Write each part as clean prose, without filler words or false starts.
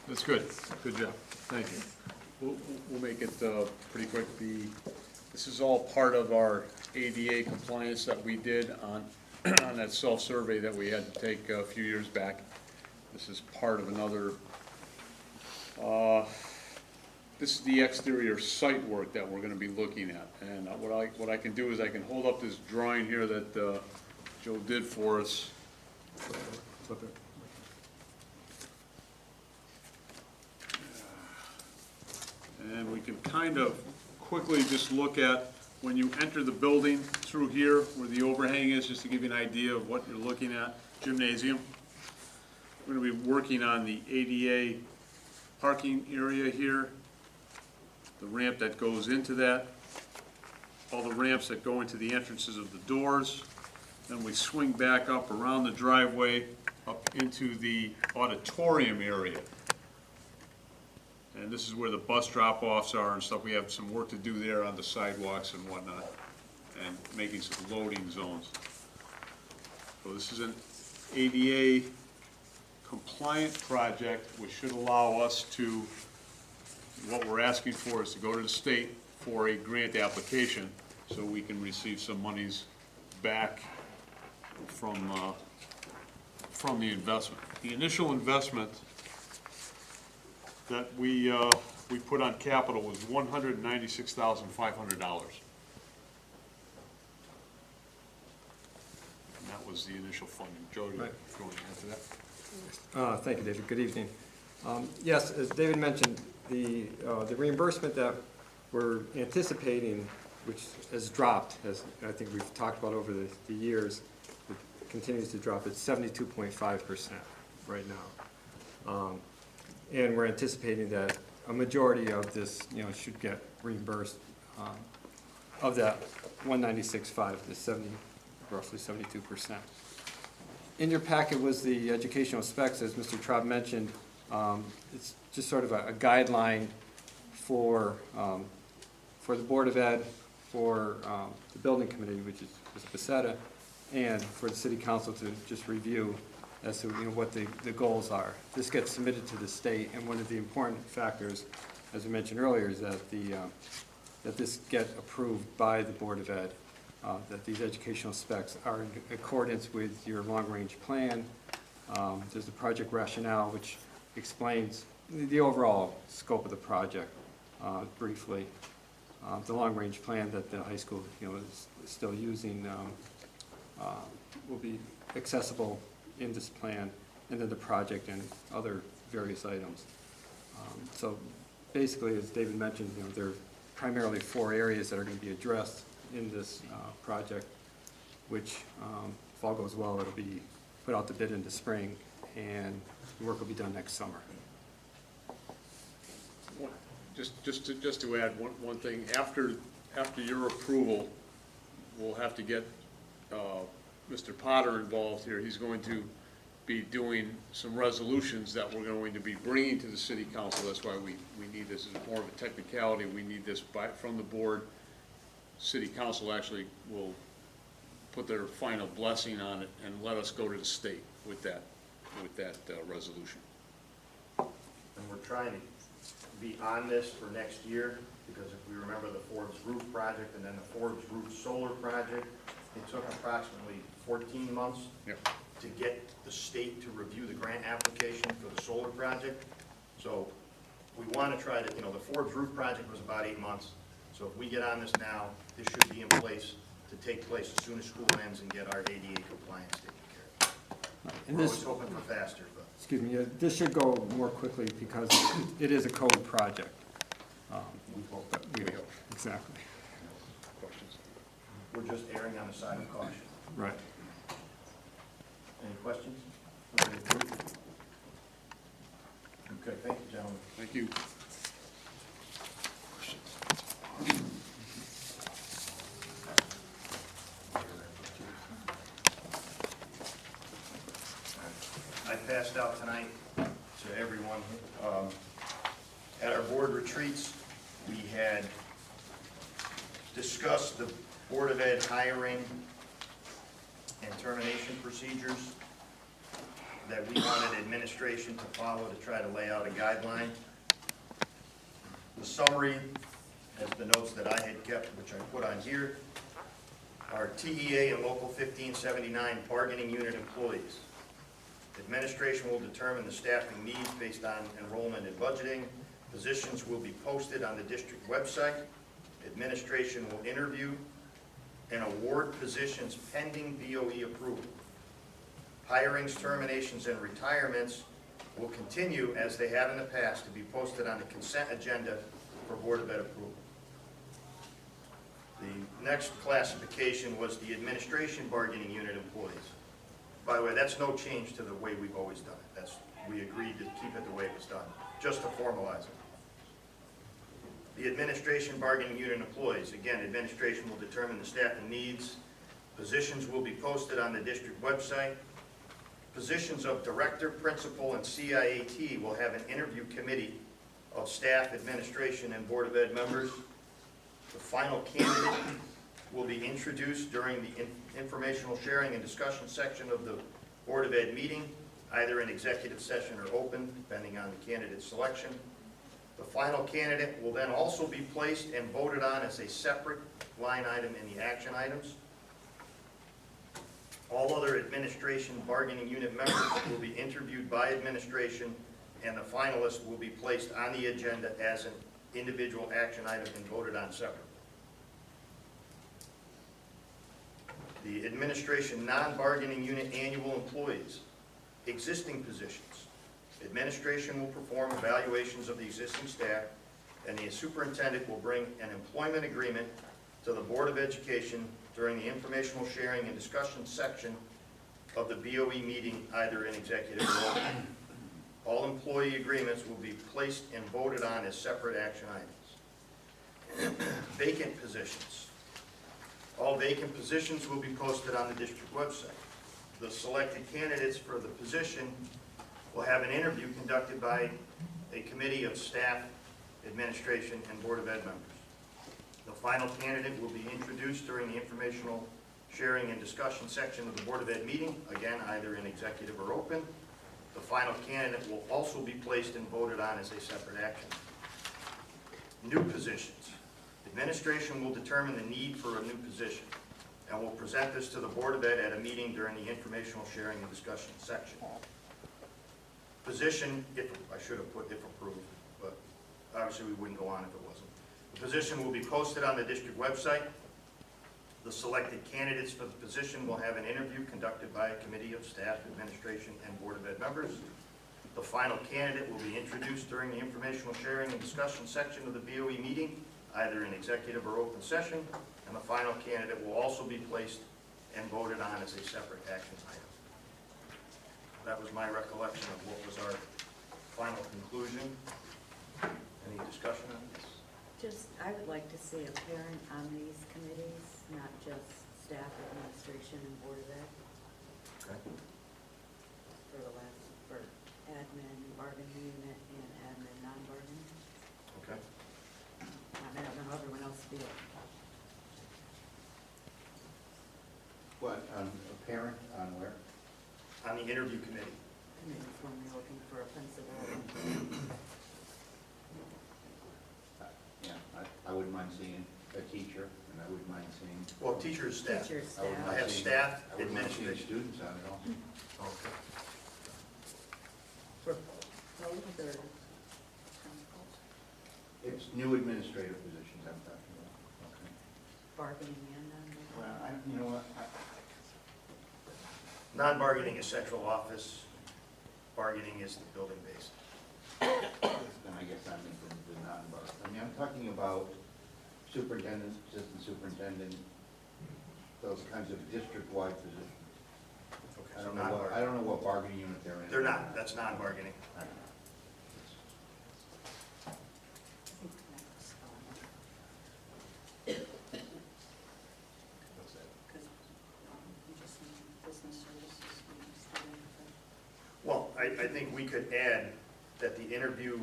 That's good. Good job. Thank you. We'll make it pretty quick. This is all part of our ADA compliance that we did on that self-survey that we had to take a few years back. This is part of another. This is the exterior site work that we're going to be looking at. And what I can do is I can hold up this drawing here that Joe did for us. Flip it. And we can kind of quickly just look at when you enter the building through here where the overhang is, just to give you an idea of what you're looking at. Gymnasium. We're going to be working on the ADA parking area here, the ramp that goes into that, all the ramps that go into the entrances of the doors. Then we swing back up around the driveway up into the auditorium area. And this is where the bus drop-offs are and stuff. We have some work to do there on the sidewalks and whatnot, and making some loading zones. So this is an ADA compliant project, which should allow us to, what we're asking for is to go to the state for a grant application so we can receive some monies back from the investment. The initial investment that we put on capital was $196,500. And that was the initial funding. Joe, do you want to answer that? Thank you, David. Good evening. Yes, as David mentioned, the reimbursement that we're anticipating, which has dropped, as I think we've talked about over the years, it continues to drop. It's 72.5% right now. And we're anticipating that a majority of this, should get reimbursed of that 196.5, the roughly 72%. In your packet was the educational specs, as Mr. Traub mentioned. It's just sort of a guideline for the Board of Ed, for the building committee, which is Becerra, and for the City Council to just review as to what the goals are. This gets submitted to the state, and one of the important factors, as we mentioned earlier, is that that this get approved by the Board of Ed, that these educational specs are in accordance with your long-range plan. There's the project rationale, which explains the overall scope of the project briefly. The long-range plan that the high school is still using will be accessible in this plan, and then the project and other various items. So basically, as David mentioned, there are primarily 4 areas that are going to be addressed in this project, which, if all goes well, it'll be put out to bid in the spring, and the work will be done next summer. Just to add one thing, after your approval, we'll have to get Mr. Potter involved here. He's going to be doing some resolutions that we're going to be bringing to the City Council. That's why we need this. It's more of a technicality. We need this from the board. City Council actually will put their final blessing on it and let us go to the state with that resolution. And we're trying to be on this for next year, because if we remember the Forbes roof project and then the Forbes roof solar project, it took approximately 14 months to get the state to review the grant application for the solar project. So we want to try to, the Forbes roof project was about 8 months. So if we get on this now, this should be in place to take place as soon as school ends and get our ADA compliance taken care of. And We're always hoping for faster, but. Excuse me, this should go more quickly because it is a code project. Exactly. Questions? We're just erring on the side of caution. Right. Any questions? Okay, thank you, gentlemen. Thank you. I passed out tonight to everyone. At our board retreats, we had discussed the Board of Ed hiring and termination procedures. that we wanted administration to follow to try to lay out a guideline. The summary, as the notes that I had kept, which I put on here, are TEA and Local 1579 bargaining unit employees. Administration will determine the staffing needs based on enrollment and budgeting. Positions will be posted on the district website. Administration will interview and award positions pending BOE approval. Hirings, terminations, and retirements will continue as they have in the past to be posted on the consent agenda for Board of Ed approval. The next classification was the administration bargaining unit employees. By the way, that's no change to the way we've always done it. We agreed to keep it the way it was done, just to formalize it. The administration bargaining unit employees, again, administration will determine the staffing needs. Positions will be posted on the district website. Positions of director, principal, and CIAT will have an interview committee of staff, administration, and Board of Ed members. The final candidate will be introduced during the informational sharing and discussion section of the Board of Ed meeting, either in executive session or open, depending on the candidate's selection. The final candidate will then also be placed and voted on as a separate line item in the action items. All other administration bargaining unit members will be interviewed by administration, and the finalist will be placed on the agenda as an individual action item and voted on separately. The administration non-bargaining unit annual employees, existing positions. Administration will perform evaluations of the existing staff, and the superintendent will bring an employment agreement to the Board of Education during the informational sharing and discussion section of the BOE meeting, either in executive or open. All employee agreements will be placed and voted on as separate action items. Vacant positions. All vacant positions will be posted on the district website. The selected candidates for the position will have an interview conducted by a committee of staff, administration, and Board of Ed members. The final candidate will be introduced during the informational sharing and discussion section of the Board of Ed meeting, again, either in executive or open. The final candidate will also be placed and voted on as a separate action. New positions. Administration will determine the need for a new position and will present this to the Board of Ed at a meeting during the informational sharing and discussion section. Position, I should have put if approved, but obviously we wouldn't go on if it wasn't. The position will be posted on the district website. The selected candidates for the position will have an interview conducted by a committee of staff, administration, and Board of Ed members. The final candidate will be introduced during the informational sharing and discussion section of the BOE meeting, either in executive or open session, and the final candidate will also be placed and voted on as a separate action item. That was my recollection of what was our final conclusion. Any discussion on this? I would like to see a parent on these committees, not just staff, administration, and Board of Ed. Okay. For admin, bargaining unit, and admin, non-bargaining. Okay. I don't know how everyone else feels. What, a parent on where? On the interview committee. Committees when we're looking for a principal. Yeah, I wouldn't mind seeing a teacher, and I wouldn't mind seeing. Well, teachers, staff. Teachers, I wouldn't staff. I mind have seeing- staff, I wouldn't mind seeing administration. students on it also. Okay. For both or? It's new administrative positions I'm talking about. Okay. Bargaining and non-bargaining? Well, you know what, Non-bargaining is central office. Bargaining is the building base. then I guess I'm into the non-bar. I mean, I'm talking about superintendent, assistant superintendent, those kinds of district-wide positions. Okay, I so don't know what, I non-bargaining. don't know what bargaining unit they're in. They're not, that's non-bargaining. I don't know. What's that? Well, I think we could add that the interview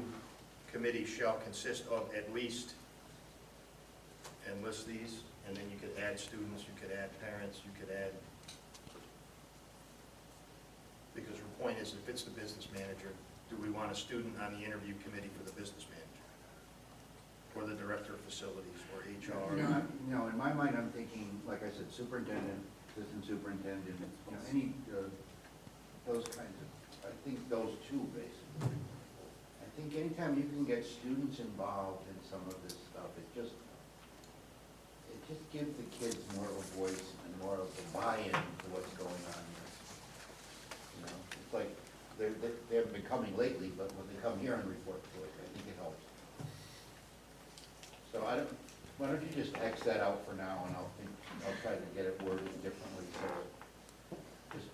committee shall consist of at least, and list these, and then you could add students, you could add parents, you could add Because her point is, if it's the business manager, do we want a student on the interview committee for the business manager? Or the director of facilities, or HR? In my mind, I'm thinking, like I said, superintendent, assistant superintendent, any, those kinds of, I think those two, basically. I think anytime you can get students involved in some of this stuff, it just gives the kids more of a voice and more of a buy-in to what's going on here. It's like, they haven't been coming lately, but when they come here and report to it, I think it helps. So why don't you just X that out for now, and I'll try to get it worded differently, so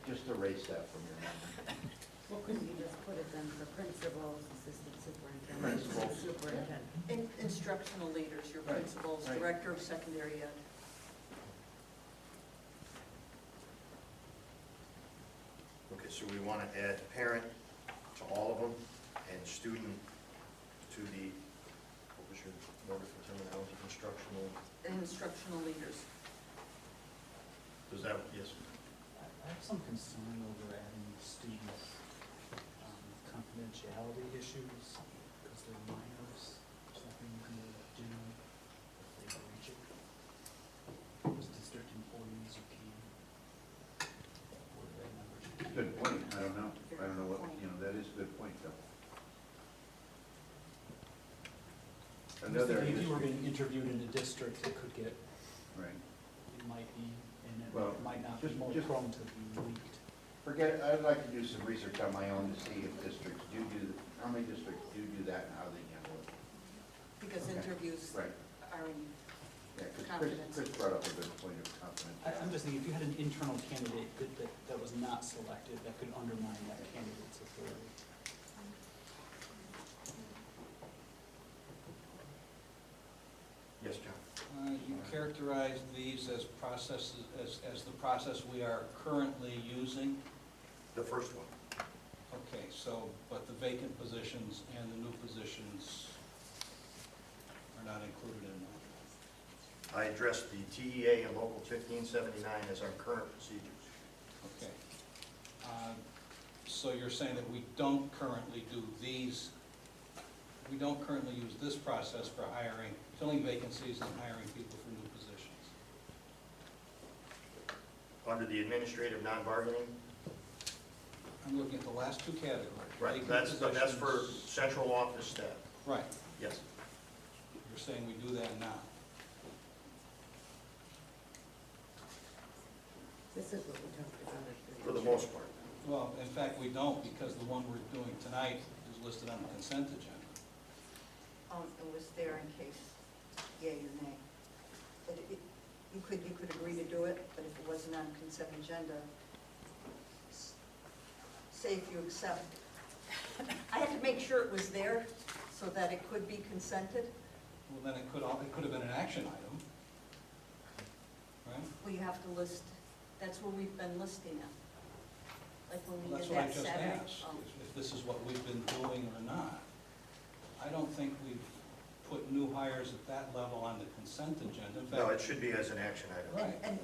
just erase that from your mind. Well, couldn't you just put it then for principals, assistant superintendent, Principals. superintendent? Instructional leaders, your Right, principals, right. director of secondary ed. Okay, so we want to add parent to all of them, and student to the, what was your wonderful terminology, instructional, Instructional leaders. does that, yes? I have some concern over adding students' confidentiality issues, because they're minors, there's nothing you can really do if they breach it. As district employees, you can, board of ed members, you can. Good point, I don't know what, that is a good point, though. I'm just Another, thinking if you were being interviewed in a district, it could get, right, it might be, and it Well, might not be more just- prone to be leaked. forget it, I'd like to do some research on my own to see if districts how many districts do that and how they handle it. Because Okay. interviews Right, are in, yeah, because Confidence. Chris brought up a good point of confidence. I'm just thinking, if you had an internal candidate that was not selected, that could undermine that candidate's authority. Yes, John? You characterize these as processes, as the process we are currently using? The first one. Okay, so, but the vacant positions and the new positions are not included in that? I addressed the TEA and Local 1579 as our current procedures. Okay. So you're saying that we don't currently do these, we don't currently use this process for hiring, filling vacancies and hiring people for new positions? Under the administrative non-bargaining, I'm looking at the last two categories. right, Vacant that's for positions. central office staff, Right, yes. you're saying we do that now. This is what we talked about. For the most part. Well, in fact, we don't, because the one we're doing tonight is listed on the consent agenda. it was there in case yea or nay. But you could agree to do it, but if it wasn't on consent agenda, say if you accept. I had to make sure it was there so that it could be consented. Well, then it could have been an action item, right? Well, you have to list, that's where we've been listing it. Like when we Well, that's did what I that just Saturday. asked, Oh. if this is what we've been doing or not. I don't think we've put new hires at that level on the consent agenda. In No, it fact, should be as an action item. Right. And,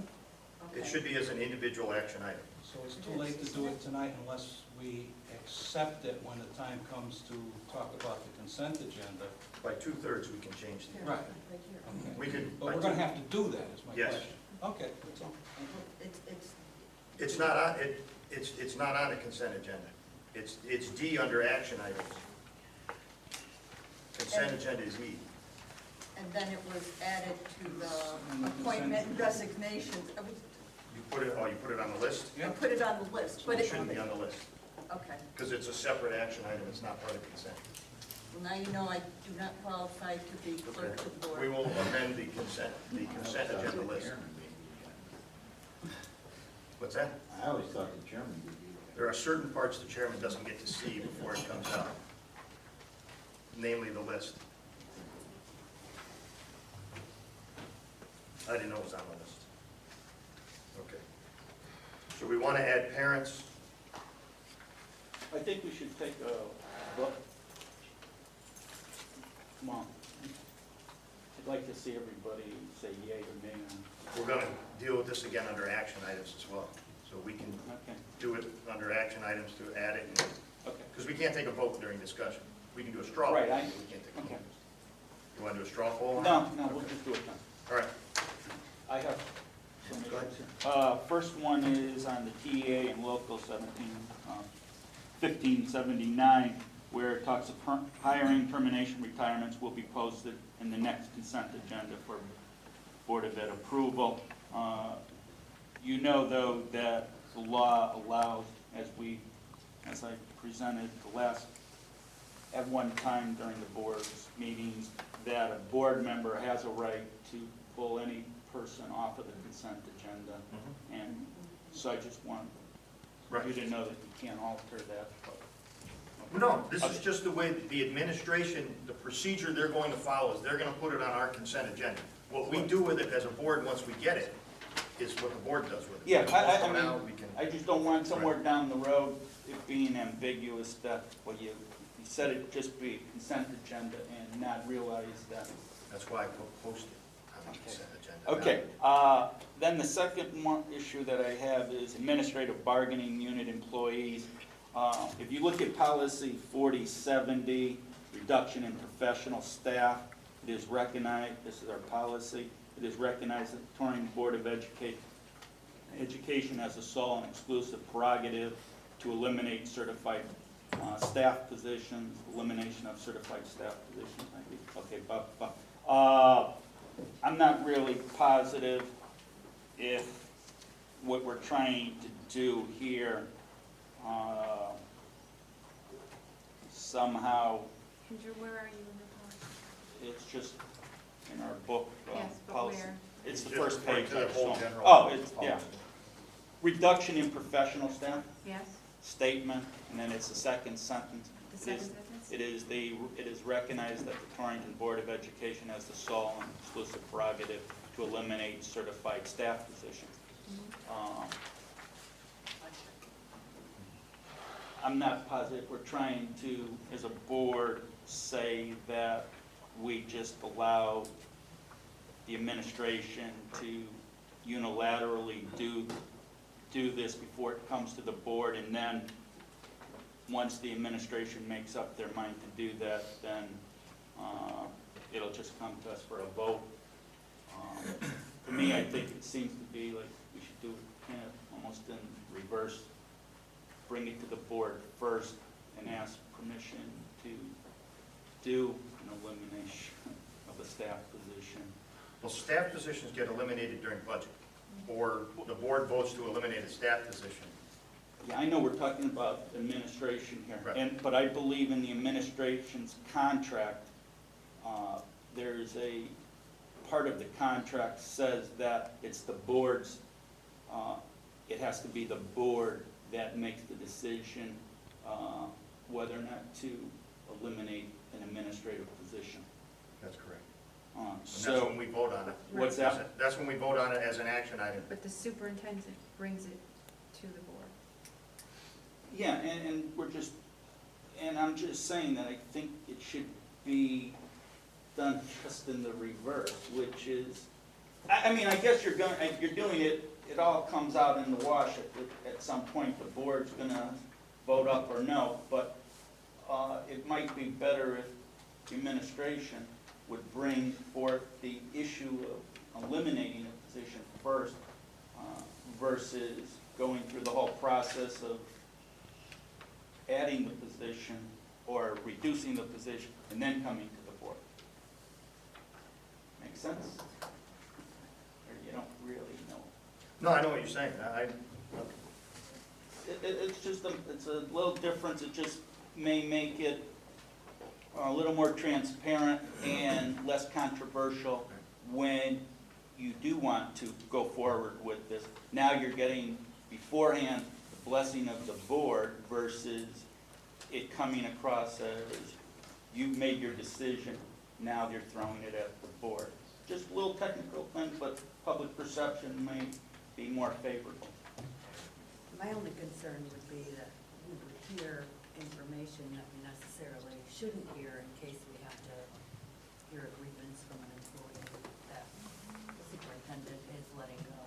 It okay. should be as an individual action item. so it's too late to do it tonight unless we accept it when the time comes to talk about the consent agenda. By 2/3, we can change the. Here, Right. Right here. Okay. We could. But we're gonna have to do that, is my Yes. question. Okay, that's all. Thank you. It's not on, it's not on the consent agenda. It's D under action items. Consent agenda is E. And then it was added to And the the appointment and consent resignations. You put it on the list? I put it on the list, but It it, shouldn't be on the list, okay. because it's a separate action item, it's not part of consent. Well, now you know I do not qualify to be clerk of the We board. will amend the consent agenda list. What's that? I always thought the chairman would be There are certain parts the chairman doesn't get to see before it comes out, namely the list. I didn't know it was on the list. Okay. So we want to add parents. I think we should take a look. Come on. I'd like to see everybody say yea or nay on. We're going to deal with this again under action items as well. So So we can Okay, do it under action items to add it, okay. because we can't take a vote during discussion. We can do a straw poll, Right, but I- we can't take a Okay. vote. You want to do a straw poll? on No, it? no, we'll Okay. just do it then. All right. I have some Go ahead. issues here. First one is on the TEA and local 1579, where it talks of hiring, termination, retirements will be posted in the next consent agenda for Board of Ed approval. You know, though, that the law allows, as I presented at one time during the board's meetings, that a board member has a right to pull any person off of the consent agenda. And so I just want Right. you to know that you can't alter that. No, this is just the way that the administration, the procedure they're going to follow is they're going to put it on our consent agenda. What we do with it as a board, once we get it, is what the board does with it. Yeah, I Now mean, we can- I just don't want somewhere down the road it being ambiguous that, well, you said it just be a consent agenda and not realize that. That's why I posted on the Okay. consent agenda. Okay, then the second issue that I have is administrative bargaining unit employees. If you look at policy 4070, reduction in professional staff, it is recognized, this is our policy, it is recognized that the Torrington Board of Education has a sole and exclusive prerogative to eliminate certified staff positions, elimination of certified staff positions, okay, I'm not really positive if what we're trying to do here somehow, Andrew, where are you in the policy? it's just in our book Yes, but policy. where? It's the Just first referring page. to the whole so- general Oh, it's, yeah. policy. Reduction in professional staff, Yes, statement, and then it's the second sentence. the It second is- sentence? It is recognized that the Torrington Board of Education has the sole and exclusive prerogative to eliminate certified staff positions. I'm not positive, we're trying to, as a board, say that we just allow the administration to unilaterally do this before it comes to the board, and then, once the administration makes up their mind to do that, then it'll just come to us for a vote. To me, I think it seems to be like we should do it kind of almost in reverse. Bring it to the board first and ask permission to do an elimination of a staff position. Well, staff positions get eliminated during budget, or the board votes to eliminate a staff position. Yeah, I know we're talking about administration here, Right. but I believe in the administration's contract, there's a, part of the contract says that it's the board's, it has to be the board that makes the decision whether or not to eliminate an administrative position. That's correct. And that's So, when we vote on it. what's that? That's when we vote on it as an action item. But the superintendent brings it to the board. Yeah, and we're just, and I'm just saying that I think it should be done just in the reverse, which is, I mean, I guess you're doing it, it all comes out in the wash at some point, the board's gonna vote up or no, but it might be better if the administration would bring forth the issue of eliminating a position first, versus going through the whole process of adding the position or reducing the position and then coming to the board. Make sense? Or you don't really know? No, I know what you're saying. It's just, it's a little difference, it just may make it a little more transparent and less controversial when you do want to go forward with this. Now you're getting beforehand the blessing of the board versus it coming across as you've made your decision, now you're throwing it at the board. Just a little technical thing, but public perception may be more favorable. My only concern would be that we would hear information that we necessarily shouldn't hear in case we have to hear a grievance from an employee that the superintendent is letting go.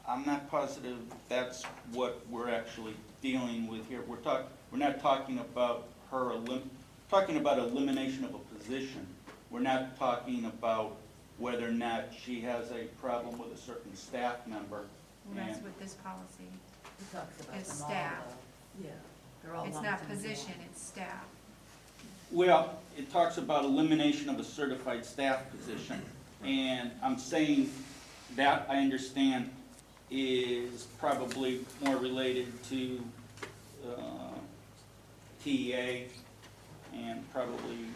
I'm not positive that's what we're actually dealing with here. We're not talking about talking about elimination of a position. We're not talking about whether or not she has a problem with a certain staff member. Well, that's And- what this policy, It talks about It's them all, staff. though. Yeah, they're all it's lumped not into position, one. it's staff. Well, it talks about elimination of a certified staff position, and I'm saying that, I understand, is probably more related to TEA and probably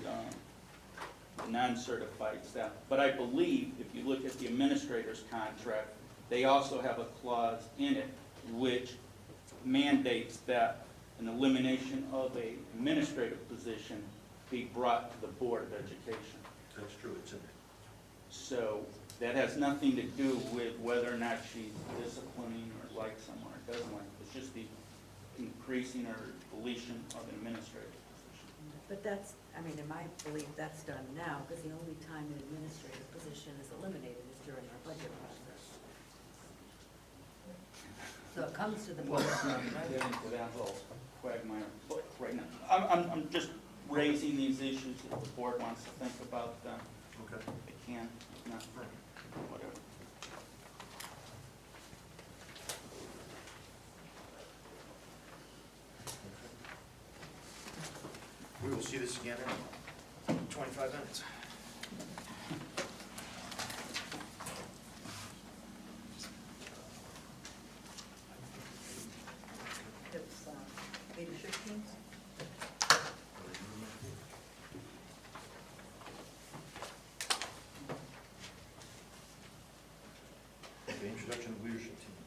non-certified staff. But I believe, if you look at the administrator's contract, they also have a clause in it which mandates that an elimination of a administrative position be brought to the Board of Education. That's true, it's in there. So that has nothing to do with whether or not she's disciplining or likes someone or doesn't like. It's just the increasing or deletion of an administrative position. But that's, I mean, in my belief, that's done now, because the only time an administrative position is eliminated is during our budget process. So it comes to the board. Get into that whole quagmire right now. I'm just raising these issues if the board wants to think about them. Okay. They can, if not, whatever. We will see this again in 25 minutes. It's leadership teams. The introduction of leadership teams.